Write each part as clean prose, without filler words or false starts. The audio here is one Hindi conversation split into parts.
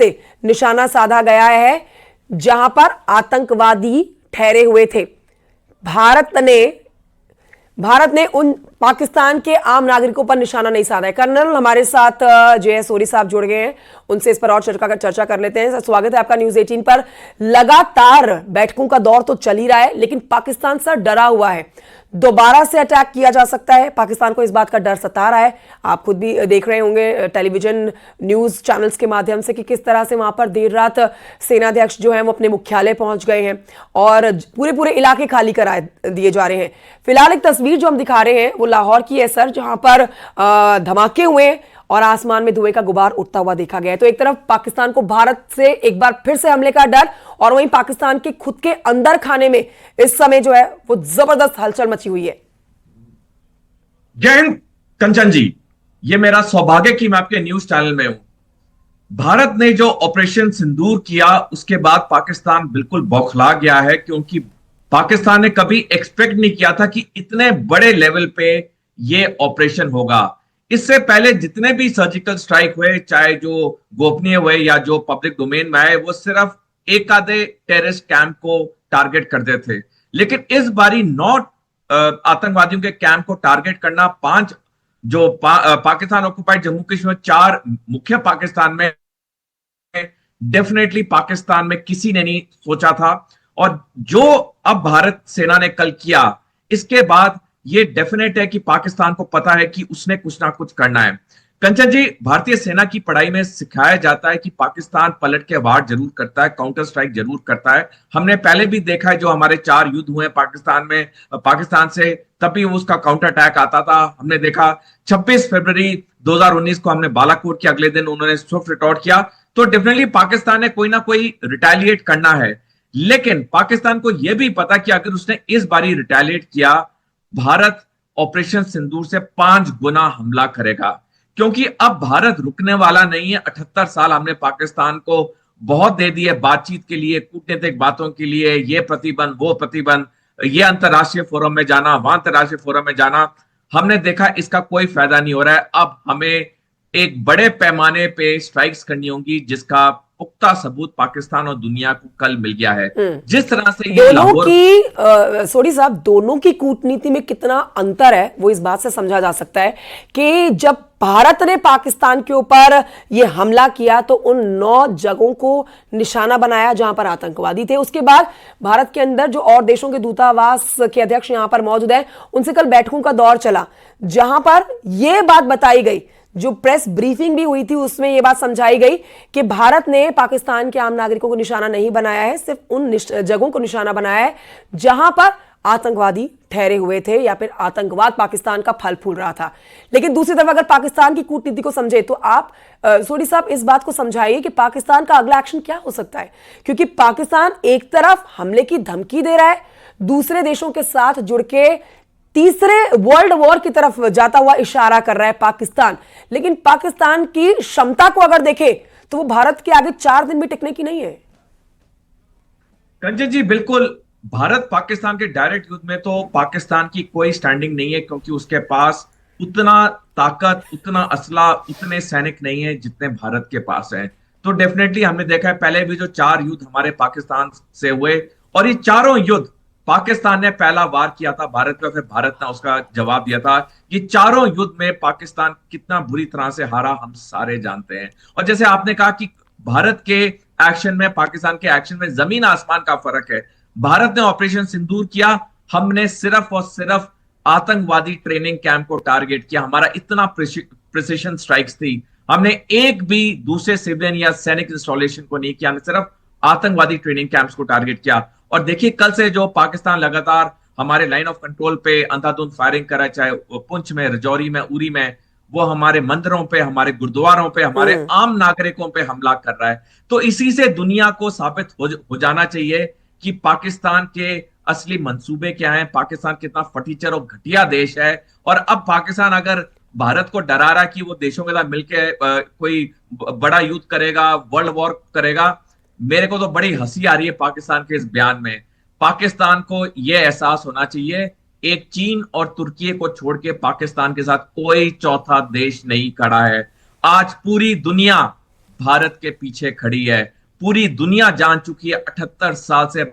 से निशाना साधा गया है जहां पर आतंकवादी ठहरे हुए थे। भारत ने उन पाकिस्तान के आम नागरिकों पर निशाना नहीं साधा है। कर्नल हमारे साथ जे सोरी साहब जुड़ गए हैं, उनसे इस पर और चर्चा कर लेते हैं। स्वागत है आपका न्यूज 18 पर। लगातार बैठकों का दौर तो चल ही रहा है, लेकिन पाकिस्तान सर डरा हुआ है, दोबारा से अटैक किया जा सकता है। पाकिस्तान को इस बात का डर सता रहा है। आप खुद भी देख रहे होंगे टेलीविजन न्यूज चैनल्स के माध्यम से कि किस तरह से वहां पर देर रात सेनाध्यक्ष जो है वो अपने मुख्यालय पहुंच गए हैं और पूरे इलाके खाली करा दिए जा रहे हैं। फिलहाल एक तस्वीर जो हम दिखा रहे हैं वो लाहौर की है सर, जहां पर धमाके हुए और आसमान में धुएं का गुबार उठता हुआ देखा गया है। तो एक तरफ पाकिस्तान को भारत से एक बार फिर से हमले का डर, और वहीं पाकिस्तान के खुद के अंदर खाने में इस समय जो है वो जबरदस्त हलचल मची हुई है। जय हिंद कंचन जी, ये मेरा सौभाग्य कि मैं आपके न्यूज चैनल में हूं। भारत ने जो ऑपरेशन सिंदूर किया उसके बाद पाकिस्तान बिल्कुल बौखला गया है, क्योंकि पाकिस्तान ने कभी एक्सपेक्ट नहीं किया था कि इतने बड़े लेवल पे ये ऑपरेशन होगा। इससे पहले जितने भी सर्जिकल स्ट्राइक हुए, चाहे जो गोपनीय हुए या जो पब्लिक डोमेन में आए, वो सिर्फ एक आधे टेररिस्ट कैंप को टारगेट करते थे। लेकिन इस बारी 9 आतंकवादियों के कैंप को टारगेट करना, 5 जो पाकिस्तान ऑक्युपाइड जम्मू कश्मीर, 4 मुख्य पाकिस्तान में, डेफिनेटली पाकिस्तान में किसी ने नहीं सोचा था। और जो अब भारत सेना ने कल किया, इसके बाद ये डेफिनेट है कि पाकिस्तान को पता है कि उसने कुछ ना कुछ करना है। कंचन जी, भारतीय सेना की पढ़ाई में सिखाया जाता है कि पाकिस्तान पलट के वार जरूर करता है, काउंटर स्ट्राइक जरूर करता है। हमने पहले भी देखा है, जो हमारे 4 युद्ध हुए पाकिस्तान में, पाकिस्तान से, तभी उसका काउंटर अटैक आता था। हमने देखा 26 फरवरी 2019 को हमने बालाकोट के अगले दिन उन्होंने स्विफ्ट रिटॉर्ट किया। तो डेफिनेटली पाकिस्तान ने कोई ना कोई रिटेलिएट करना है। लेकिन पाकिस्तान को यह भी पता कि अगर उसने इस बारी रिटेलिएट किया, भारत ऑपरेशन सिंदूर से 5 गुना हमला करेगा, क्योंकि अब भारत रुकने वाला नहीं है। 78 साल हमने पाकिस्तान को बहुत दे दिए बातचीत के लिए, कूटनीतिक बातों के लिए, ये प्रतिबंध वो प्रतिबंध, ये अंतरराष्ट्रीय फोरम में जाना, वहां अंतरराष्ट्रीय फोरम में जाना। हमने देखा इसका कोई फायदा नहीं हो रहा है। अब हमें एक बड़े पैमाने पे स्ट्राइक्स करनी होगी, जिसका पुख्ता सबूत पाकिस्तान और दुनिया को कल मिल गया है। जिस तरह से ये दोनों की सोरी साहब, दोनों की कूटनीति में कितना अंतर है वो इस बात से समझा जा सकता है कि जब भारत ने पाकिस्तान के ऊपर ये हमला किया तो उन 9 जगहों को निशाना बनाया जहां पर आतंकवादी थे। उसके बाद भारत के अंदर जो और देशों के दूतावास के अध्यक्ष यहां पर मौजूद है, उनसे कल बैठकों का दौर चला, जहां पर यह बात बताई गई, जो प्रेस ब्रीफिंग भी हुई थी उसमें यह बात समझाई गई कि भारत ने पाकिस्तान के आम नागरिकों को निशाना नहीं बनाया है, सिर्फ उन जगहों को निशाना बनाया है जहां पर आतंकवादी ठहरे हुए थे या फिर आतंकवाद पाकिस्तान का फल फूल रहा था। लेकिन दूसरी तरफ अगर पाकिस्तान की कूटनीति को समझे तो आप सोडी साहब इस बात को समझाइए कि पाकिस्तान का अगला एक्शन क्या हो सकता है, क्योंकि पाकिस्तान एक तरफ हमले की धमकी दे रहा है, दूसरे देशों के साथ जुड़ के तीसरे वर्ल्ड वॉर की तरफ जाता हुआ इशारा कर रहा है पाकिस्तान। लेकिन पाकिस्तान की क्षमता को अगर देखें तो वो भारत के आगे 4 दिन भी टिकने की नहीं है। कंचन जी, बिल्कुल, भारत पाकिस्तान के डायरेक्ट युद्ध में तो पाकिस्तान की कोई स्टैंडिंग नहीं है, क्योंकि उसके पास उतना ताकत, उतना असला, उतने सैनिक नहीं है जितने भारत के पास है। तो डेफिनेटली हमने देखा है, पहले भी जो 4 युद्ध हमारे पाकिस्तान से हुए, और ये चारों युद्ध पाकिस्तान ने पहला वार किया था भारत पे, फिर भारत ने उसका जवाब दिया था। ये चारों युद्ध में पाकिस्तान कितना बुरी तरह से हारा हम सारे जानते हैं। और जैसे आपने कहा कि भारत के एक्शन में, पाकिस्तान के एक्शन में जमीन आसमान का फर्क है। भारत ने ऑपरेशन सिंदूर किया, हमने सिर्फ और सिर्फ आतंकवादी ट्रेनिंग कैंप को टारगेट किया। हमारा इतना प्रिसिशन स्ट्राइक्स थी, हमने एक भी दूसरे सिविलियन या सैनिक इंस्टॉलेशन को नहीं किया, हमने सिर्फ आतंकवादी ट्रेनिंग कैंप्स को टारगेट किया। और देखिए, कल से जो पाकिस्तान लगातार हमारे लाइन ऑफ कंट्रोल पे अंधाधुंध फायरिंग कर रहा है, चाहे पुंछ में, रजौरी में, उरी में, वो हमारे मंदिरों पे, हमारे गुरुद्वारों पे, हमारे आम नागरिकों पे हमला कर रहा है। तो इसी से दुनिया को साबित हो जाना चाहिए कि पाकिस्तान के असली मंसूबे क्या हैं, पाकिस्तान कितना फटीचर और घटिया देश है। और अब पाकिस्तान अगर भारत को डरा रहा कि वो देशों के साथ मिलकर कोई बड़ा युद्ध करेगा, वर्ल्ड वॉर करेगा, मेरे को तो बड़ी हंसी आ रही है पाकिस्तान के इस बयान में। पाकिस्तान को यह एहसास होना चाहिए, एक चीन और तुर्की को छोड़ के पाकिस्तान के साथ कोई चौथा देश नहीं खड़ा है। आज पूरी दुनिया भारत के पीछे खड़ी है। पूरी दुनिया जान चुकी है 78 साल से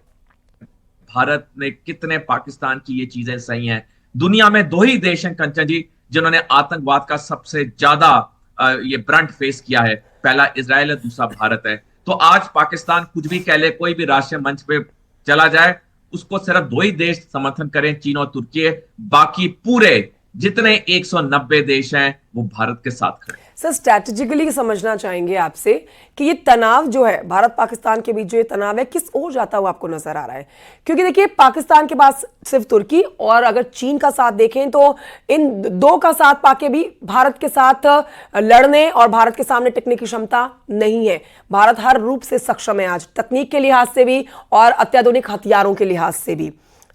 भारत ने कितने पाकिस्तान की ये चीजें सही हैं। दुनिया में दो ही देश हैं कंचन जी जिन्होंने आतंकवाद का सबसे ज्यादा ये ब्रंट फेस किया है। पहला इजराइल है, दूसरा भारत है। तो आज पाकिस्तान कुछ भी कह ले, कोई भी राष्ट्रीय मंच पे चला जाए, उसको सिर्फ दो ही देश समर्थन करें, चीन और तुर्की। बाकी पूरे जितने 190 देश हैं वो भारत के साथ खड़े। सर, स्ट्रैटेजिकली समझना चाहेंगे आपसे कि ये तनाव जो है भारत पाकिस्तान के बीच, जो ये तनाव है किस ओर जाता हुआ आपको नजर आ रहा है? क्योंकि देखिए, पाकिस्तान के पास सिर्फ तुर्की और अगर चीन का साथ देखें तो इन दो का साथ पाके भी भारत के साथ लड़ने और भारत के सामने टिकने की क्षमता नहीं है। भारत हर रूप से सक्षम है आज, तकनीक के लिहाज से भी और अत्याधुनिक हथियारों के लिहाज से भी।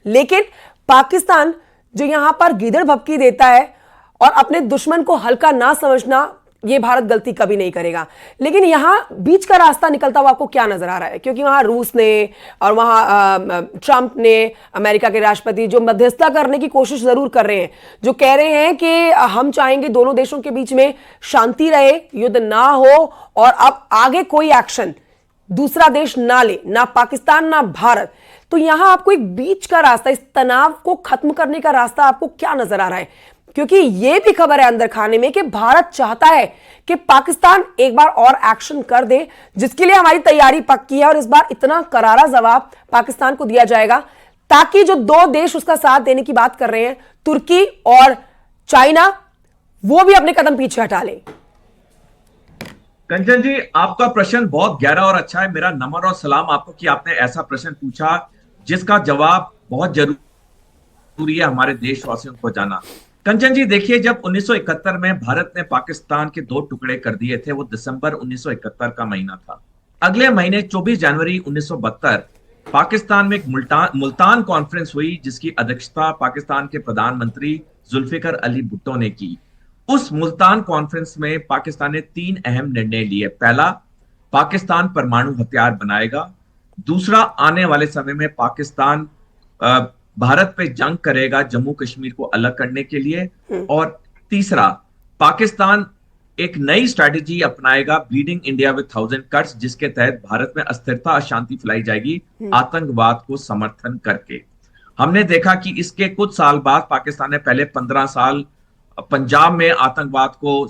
लेकिन पाकिस्तान जो यहां पर गीदड़ भभकी देता है और अपने दुश्मन को हल्का ना समझना, ये भारत गलती कभी नहीं करेगा। लेकिन यहां बीच का रास्ता निकलता हुआ आपको क्या नजर आ रहा है? क्योंकि वहां रूस ने और वहां ट्रंप ने, अमेरिका के राष्ट्रपति, जो मध्यस्थता करने की कोशिश जरूर कर रहे हैं, जो कह रहे हैं कि हम चाहेंगे दोनों देशों के बीच में शांति रहे, युद्ध ना हो और अब आगे कोई एक्शन दूसरा देश ना ले, ना पाकिस्तान ना भारत। तो यहां आपको एक बीच का रास्ता, इस तनाव को खत्म करने का रास्ता आपको क्या नजर आ रहा है? क्योंकि यह भी खबर है अंदर खाने में कि भारत चाहता है कि पाकिस्तान एक बार और एक्शन कर दे, जिसके लिए हमारी तैयारी पक्की है और इस बार इतना करारा जवाब पाकिस्तान को दिया जाएगा ताकि जो दो देश उसका साथ देने की बात कर रहे हैं, तुर्की और चाइना, वो भी अपने कदम पीछे हटा लें। कंचन जी, आपका प्रश्न बहुत गहरा और अच्छा है। मेरा नमन और सलाम आपको कि आपने ऐसा प्रश्न पूछा जिसका जवाब बहुत जरूरी है हमारे देशवासियों को जाना। कंचन जी देखिए, जब 1971 में भारत ने पाकिस्तान के दो टुकड़े कर दिए थे, वो दिसंबर 1971 का महीना था। अगले महीने 24 जनवरी 1972 पाकिस्तान में एक मुल्तान कॉन्फ्रेंस हुई जिसकी अध्यक्षता पाकिस्तान के प्रधानमंत्री जुल्फिकर अली भुट्टो ने की। उस मुल्तान कॉन्फ्रेंस में पाकिस्तान ने 3 अहम निर्णय लिए। पहला, पाकिस्तान परमाणु हथियार बनाएगा। दूसरा, आने वाले समय में पाकिस्तान भारत पे जंग करेगा जम्मू कश्मीर को अलग करने के लिए। और तीसरा, पाकिस्तान एक नई स्ट्रैटेजी अपनाएगा, ब्लीडिंग इंडिया विद 1000 कट्स, जिसके तहत भारत में अस्थिरता अशांति फैलाई जाएगी आतंकवाद को समर्थन करके। हमने देखा कि इसके कुछ साल बाद पाकिस्तान ने पहले 15 साल पंजाब में आतंकवाद को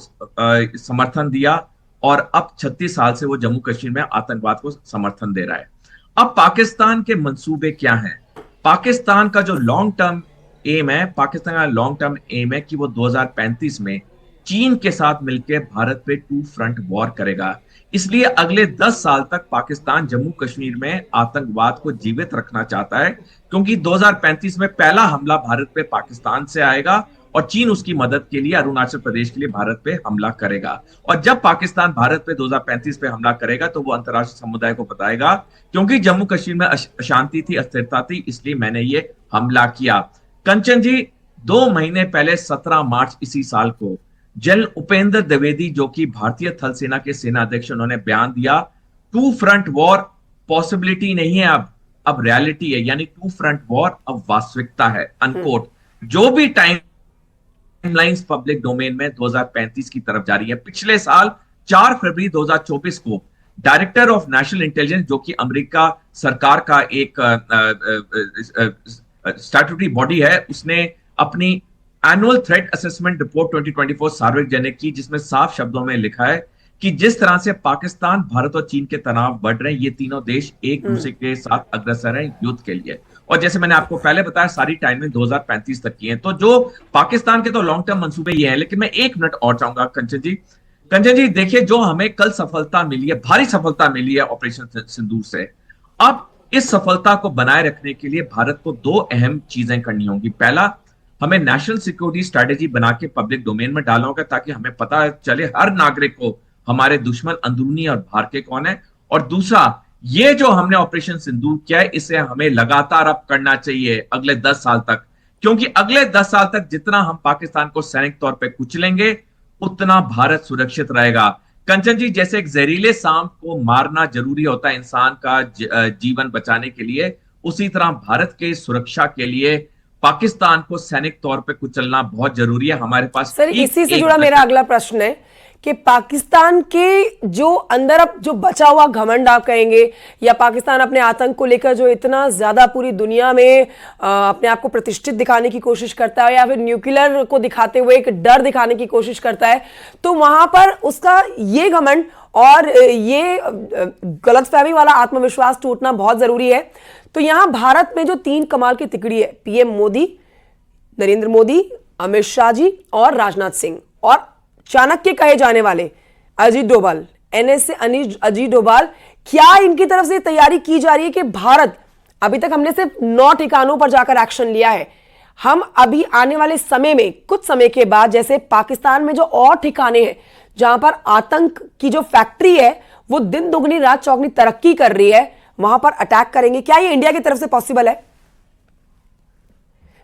समर्थन दिया और अब 36 साल से वो जम्मू कश्मीर में आतंकवाद को समर्थन दे रहा है। अब पाकिस्तान के मंसूबे क्या हैं? पाकिस्तान का जो लॉन्ग टर्म एम है, पाकिस्तान का लॉन्ग टर्म एम है कि वो 2035 में चीन के साथ मिलकर भारत पे 2 फ्रंट वॉर करेगा। इसलिए अगले 10 साल तक पाकिस्तान जम्मू कश्मीर में आतंकवाद को जीवित रखना चाहता है, क्योंकि 2035 में पहला हमला भारत पे पाकिस्तान से आएगा और चीन उसकी मदद के लिए अरुणाचल प्रदेश के लिए भारत पे हमला करेगा। और जब पाकिस्तान भारत पे 2035 पे हमला करेगा तो वो अंतर्राष्ट्रीय समुदाय को बताएगा क्योंकि जम्मू कश्मीर में अशांति थी, अस्थिरता थी, इसलिए मैंने ये हमला किया। कंचन जी, 2 महीने पहले 17 मार्च इसी साल को जनरल उपेंद्र द्विवेदी, जो कि भारतीय थल सेना के सेना अध्यक्ष, उन्होंने बयान दिया 2 फ्रंट वॉर पॉसिबिलिटी नहीं है, अब रियलिटी है, यानी 2 फ्रंट वॉर अब वास्तविकता है, अनकोट। जो भी टाइमलाइंस पब्लिक डोमेन में 2035 की तरफ जारी है। पिछले साल 4 फरवरी 2024 को डायरेक्टर ऑफ नेशनल इंटेलिजेंस, जो कि अमेरिका सरकार का एक स्टैट्यूटरी बॉडी है, उसने अपनी एनुअल थ्रेट असेसमेंट रिपोर्ट 2024 सार्वजनिक की, जिसमें साफ शब्दों में लिखा है कि जिस तरह से पाकिस्तान, भारत और चीन के तनाव बढ़ रहे हैं, ये तीनों देश एक दूसरे के साथ अग्रसर हैं युद्ध के लिए। और जैसे मैंने आपको पहले बताया, सारी टाइमिंग 2035 तक की है। तो जो पाकिस्तान के तो लॉन्ग टर्म मंसूबे ये हैं, लेकिन मैं 1 मिनट और चाहूंगा कंचन जी देखिए, जो हमें कल सफलता मिली है, भारी सफलता मिली है ऑपरेशन सिंदूर से, अब इस सफलता को बनाए रखने के लिए भारत को 2 अहम चीजें करनी होंगी। पहला, हमें नेशनल सिक्योरिटी स्ट्रेटेजी बना के पब्लिक डोमेन में डालना होगा ताकि हमें पता चले हर नागरिक को हमारे दुश्मन अंदरूनी और बाहर के कौन है। और दूसरा, ये जो हमने ऑपरेशन सिंदूर किया है, इसे हमें लगातार अब करना चाहिए अगले 10 साल तक, क्योंकि अगले 10 साल तक जितना हम पाकिस्तान को सैनिक तौर पर कुचलेंगे उतना भारत सुरक्षित रहेगा। कंचन जी, जैसे एक जहरीले सांप को मारना जरूरी होता है इंसान का जीवन बचाने के लिए, उसी तरह भारत के सुरक्षा के लिए पाकिस्तान को सैनिक तौर पे कुचलना बहुत जरूरी है। हमारे पास सर, इसी से जुड़ा मेरा अगला प्रश्न है कि पाकिस्तान के जो अंदर अब जो बचा हुआ घमंड आप कहेंगे, या पाकिस्तान अपने आतंक को लेकर जो इतना ज्यादा पूरी दुनिया में अपने आप को प्रतिष्ठित दिखाने की कोशिश करता है, या फिर न्यूक्लियर को दिखाते हुए एक डर दिखाने की कोशिश करता है, तो वहां पर उसका ये घमंड और ये गलतफहमी वाला आत्मविश्वास टूटना बहुत जरूरी है। तो यहां भारत में जो 3 कमाल की तिकड़ी है, पीएम मोदी, नरेंद्र मोदी, अमित शाह जी और राजनाथ सिंह, और चाणक्य कहे जाने वाले अजीत डोभाल, एनएसए अजीत डोभाल, क्या इनकी तरफ से तैयारी की जा रही है कि भारत, अभी तक हमने सिर्फ 9 ठिकानों पर जाकर एक्शन लिया है, हम अभी आने वाले समय में कुछ समय के बाद जैसे पाकिस्तान में जो और ठिकाने हैं जहां पर आतंक की जो फैक्ट्री है वो दिन दुगनी रात चौगनी तरक्की कर रही है, वहां पर अटैक करेंगे? क्या ये इंडिया की तरफ से पॉसिबल है?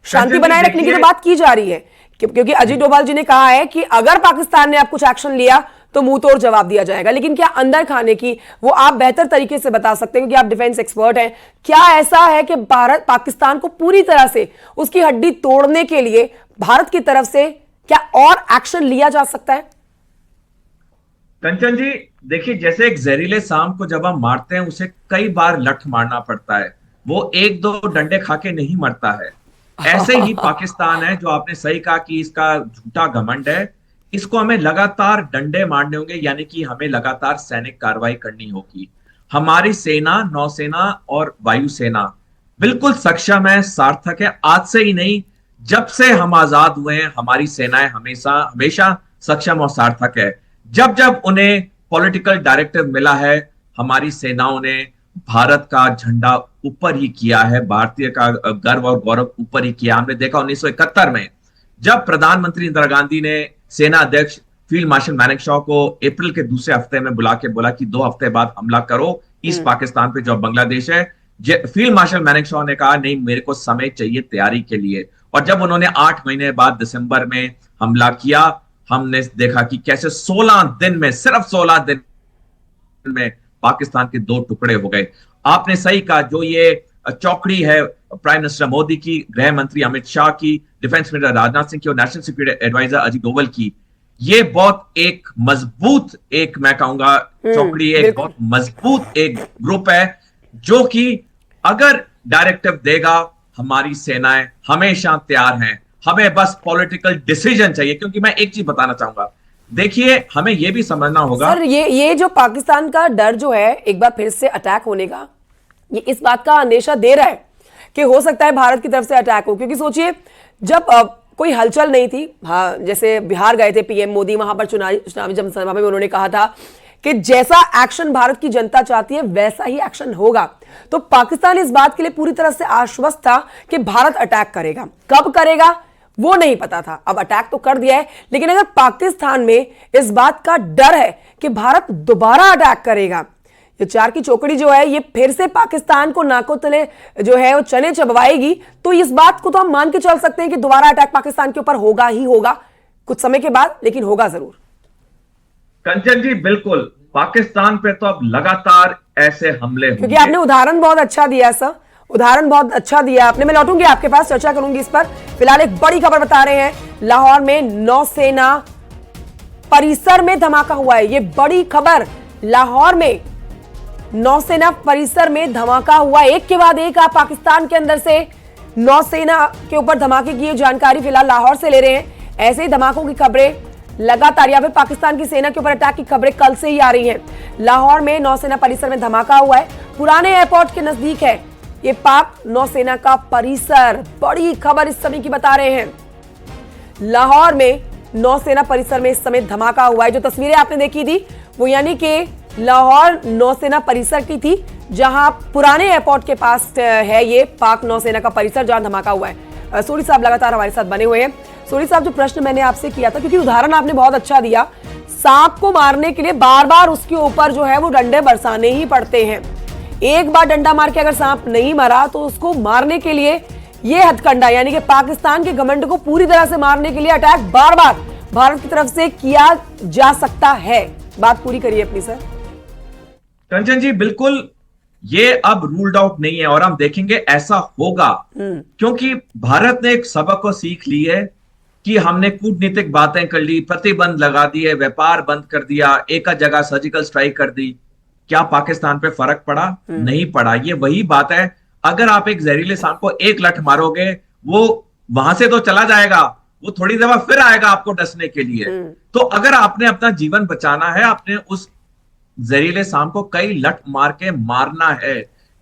शांति बनाए रखने की तो बात की जा रही है, क्योंकि अजीत डोभाल जी ने कहा है कि अगर पाकिस्तान ने आप कुछ एक्शन लिया तो मुंह तोड़ जवाब दिया जाएगा, लेकिन क्या अंदर खाने की वो आप बेहतर तरीके से बता सकते हैं क्योंकि आप डिफेंस एक्सपर्ट हैं। क्या ऐसा है कि भारत पाकिस्तान को पूरी तरह से उसकी हड्डी तोड़ने के लिए भारत की तरफ से क्या और एक्शन लिया जा सकता है? कंचन जी, देखिए, जैसे एक जहरीले सांप को जब हम मारते हैं उसे कई बार लठ मारना पड़ता है, वो 1-2 डंडे खा के नहीं मरता है। ऐसे ही पाकिस्तान है, जो आपने सही कहा कि इसका झूठा घमंड है, इसको हमें लगातार डंडे मारने होंगे, यानी कि हमें लगातार सैनिक कार्रवाई करनी होगी। हमारी सेना, नौसेना और वायुसेना बिल्कुल सक्षम है, सार्थक है। आज से ही नहीं, जब से हम आजाद हुए हैं हमारी सेनाएं हमेशा सक्षम और सार्थक है। जब जब उन्हें पॉलिटिकल डायरेक्टिव मिला है, हमारी सेनाओं ने भारत का झंडा ऊपर ही किया है, भारतीय का गर्व और गौरव ऊपर ही किया। हमने देखा 1971 में जब प्रधानमंत्री इंदिरा गांधी ने सेना अध्यक्ष फील्ड मार्शल मानेकशॉ को अप्रैल के दूसरे हफ्ते में बुला के बोला कि 2 हफ्ते बाद हमला करो ईस्ट पाकिस्तान पे जो बांग्लादेश है, फील्ड मार्शल मानेकशॉ ने कहा नहीं, मेरे को समय चाहिए तैयारी के लिए। और जब उन्होंने 8 महीने बाद दिसंबर में हमला किया, हमने देखा कि कैसे 16 दिन में, सिर्फ 16 दिन में पाकिस्तान के 2 टुकड़े हो गए। आपने सही कहा, जो ये चौकड़ी है प्राइम मिनिस्टर मोदी की, गृह मंत्री अमित शाह की, डिफेंस मिनिस्टर राजनाथ सिंह की और national security adviser Ajit Doval की, ये बहुत एक मजबूत, एक मैं कहूंगा चौकड़ी, एक बहुत मजबूत एक ग्रुप है जो कि अगर डायरेक्टिव देगा, हमारी सेनाएं हमेशा तैयार हैं। हमें बस पॉलिटिकल डिसीजन चाहिए। क्योंकि मैं एक चीज बताना चाहूंगा, देखिए, हमें यह भी समझना होगा सर, ये जो पाकिस्तान का डर जो है एक बार फिर से अटैक होने का, ये इस बात का अंदेशा दे रहा है कि हो सकता है भारत की तरफ से अटैक हो। क्योंकि सोचिए, जब कोई हलचल नहीं थी, हाँ, जैसे बिहार गए थे पीएम मोदी, वहां पर चुनावी जनसभा में उन्होंने कहा था कि जैसा एक्शन भारत की जनता चाहती है वैसा ही एक्शन होगा। तो पाकिस्तान इस बात के लिए पूरी तरह से आश्वस्त था कि भारत अटैक करेगा। कब करेगा वो नहीं पता था, अब अटैक तो कर दिया है। लेकिन अगर पाकिस्तान में इस बात का डर है कि भारत दोबारा अटैक करेगा, ये 4 की चौकड़ी जो है ये फिर से पाकिस्तान को नाकों तले जो है वो चने चबवाएगी, तो इस बात को तो हम मान के चल सकते हैं कि दोबारा अटैक पाकिस्तान के ऊपर होगा ही होगा कुछ समय के बाद, लेकिन होगा जरूर। कंचन जी, बिल्कुल, पाकिस्तान पे तो अब लगातार ऐसे हमले होंगे। क्योंकि आपने उदाहरण बहुत अच्छा दिया सर, उदाहरण बहुत अच्छा दिया आपने। मैं लौटूंगी आपके पास, चर्चा करूंगी इस पर। फिलहाल एक बड़ी खबर बता रहे हैं, लाहौर में नौसेना परिसर में धमाका हुआ है। ये बड़ी खबर, लाहौर में नौसेना परिसर में धमाका हुआ। एक के बाद एक आप पाकिस्तान के अंदर से नौसेना के ऊपर धमाके की जानकारी फिलहाल लाहौर से ले रहे हैं। ऐसे ही धमाकों की खबरें लगातार, या फिर पाकिस्तान की सेना के ऊपर अटैक की खबरें कल से ही आ रही हैं। लाहौर में नौसेना परिसर में धमाका हुआ है, पुराने एयरपोर्ट के नजदीक है ये पाक नौसेना का परिसर। बड़ी खबर इस समय की बता रहे हैं, लाहौर में नौसेना परिसर में इस समय धमाका हुआ है। जो तस्वीरें आपने देखी थी वो यानी कि लाहौर नौसेना परिसर की थी, जहां पुराने एयरपोर्ट के पास है ये पाक नौसेना का परिसर जहां धमाका हुआ है। सूरी साहब लगातार हमारे साथ बने हुए हैं। सूरी साहब, जो प्रश्न मैंने आपसे किया था, क्योंकि उदाहरण आपने बहुत अच्छा दिया, सांप को मारने के लिए बार बार उसके ऊपर जो है वो डंडे बरसाने ही पड़ते हैं। एक बार डंडा मार के अगर सांप नहीं मरा तो उसको मारने के लिए ये हथकंडा, यानी कि पाकिस्तान के घमंड को पूरी तरह से मारने के लिए अटैक बार बार भारत की तरफ से किया जा सकता है। बात पूरी करिए अपनी सर। कंचन जी, बिल्कुल, ये अब रूल्ड आउट नहीं है और हम देखेंगे ऐसा होगा, क्योंकि भारत ने एक सबक को सीख ली है कि हमने कूटनीतिक बातें कर ली, प्रतिबंध लगा दिए, व्यापार बंद कर दिया, एक जगह सर्जिकल स्ट्राइक कर दी, क्या पाकिस्तान पे फर्क पड़ा? नहीं पड़ा। ये वही बात है, अगर आप एक जहरीले सांप को एक लठ मारोगे, वो वहां से तो चला जाएगा, वो थोड़ी देर बाद फिर आएगा आपको डसने के लिए। तो अगर आपने अपना जीवन बचाना है, आपने उस जहरीले सांप को कई लठ मार के मारना है।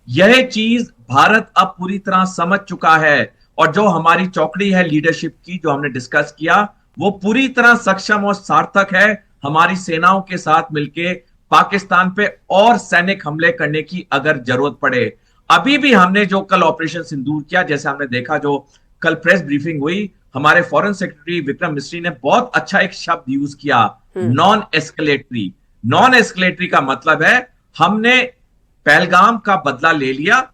यह चीज भारत अब पूरी तरह समझ चुका है, और जो हमारी चौकड़ी है लीडरशिप की, जो हमने डिस्कस किया, वो पूरी तरह सक्षम और सार्थक है हमारी सेनाओं के साथ मिलके पाकिस्तान पे और सैनिक हमले करने की अगर जरूरत पड़े। अभी भी हमने जो कल ऑपरेशन सिंदूर किया, जैसे हमने देखा, जो कल प्रेस ब्रीफिंग हुई, हमारे फॉरेन सेक्रेटरी विक्रम मिस्री ने बहुत अच्छा एक शब्द यूज किया, नॉन एस्केलेटरी। नॉन एस्केलेटरी का मतलब है हमने पहलगाम का बदला ले लिया,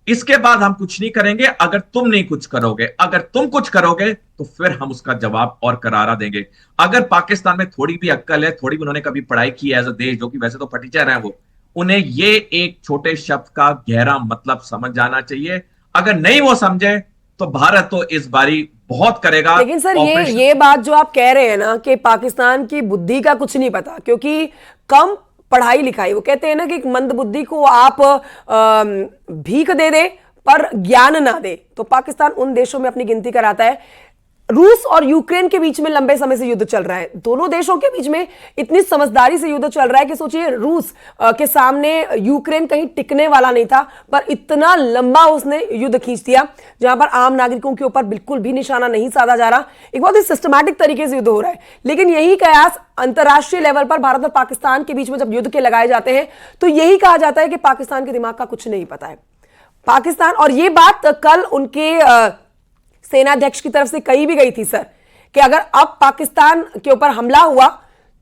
इसके बाद हम कुछ नहीं करेंगे। अगर तुम नहीं कुछ करोगे, अगर तुम कुछ करोगे, तो फिर हम उसका जवाब और करारा देंगे। अगर पाकिस्तान में थोड़ी भी अक्ल है, थोड़ी भी उन्होंने कभी पढ़ाई की है एज अ देश, जो कि वैसे तो फटीचर हैं वो, उन्हें ये एक छोटे शब्द का गहरा मतलब समझ जाना चाहिए। अगर नहीं वो समझे, तो भारत तो इस बारी बहुत करेगा। लेकिन सर ये बात जो आप कह रहे हैं ना कि पाकिस्तान की बुद्धि का कुछ नहीं पता, क्योंकि कम पढ़ाई लिखाई, वो कहते हैं ना कि एक मंद बुद्धि को आप भीख दे दे पर ज्ञान ना दे, तो पाकिस्तान उन देशों में अपनी गिनती कराता है। रूस और यूक्रेन के बीच में लंबे समय से युद्ध चल रहा है, दोनों देशों के बीच में इतनी समझदारी से युद्ध चल रहा है कि सोचिए, रूस के सामने यूक्रेन कहीं टिकने वाला नहीं था, पर इतना लंबा उसने युद्ध खींच दिया जहां पर आम नागरिकों के ऊपर बिल्कुल भी निशाना नहीं साधा जा रहा। एक बहुत ही सिस्टमैटिक तरीके से युद्ध हो रहा है। लेकिन यही कयास अंतरराष्ट्रीय लेवल पर भारत और पाकिस्तान के बीच में जब युद्ध के लगाए जाते हैं, तो यही कहा जाता है कि पाकिस्तान के दिमाग का कुछ नहीं पता है। पाकिस्तान, और ये बात कल उनके सेनाध्यक्ष की तरफ से कही भी गई थी सर, कि अगर अब पाकिस्तान के ऊपर हमला हुआ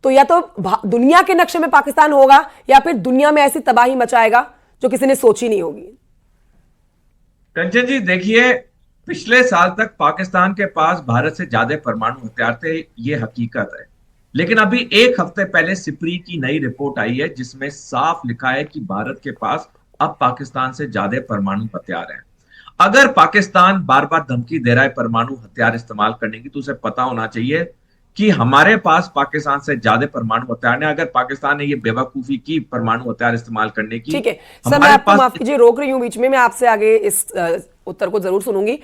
तो या तो दुनिया के नक्शे में पाकिस्तान होगा, या फिर दुनिया में ऐसी तबाही मचाएगा जो किसी ने सोची नहीं होगी। कंचन जी देखिए, पिछले साल तक पाकिस्तान के पास भारत से ज्यादा परमाणु हथियार थे, ये हकीकत है। लेकिन अभी एक हफ्ते पहले सिप्री की नई रिपोर्ट आई है, जिसमें साफ लिखा है कि भारत के पास अब पाकिस्तान से ज्यादा परमाणु हथियार हैं। अगर पाकिस्तान बार बार धमकी दे रहा है परमाणु हथियार इस्तेमाल करने की, तो उसे पता होना चाहिए कि हमारे पास पाकिस्तान से ज्यादा परमाणु हथियार है। अगर पाकिस्तान ने ये बेवकूफी की परमाणु हथियार इस्तेमाल करने की, ठीक है सर, मैं आपको माफ कीजिए रोक रही हूं बीच में, मैं आपसे आगे इस उत्तर को जरूर सुनूंगी।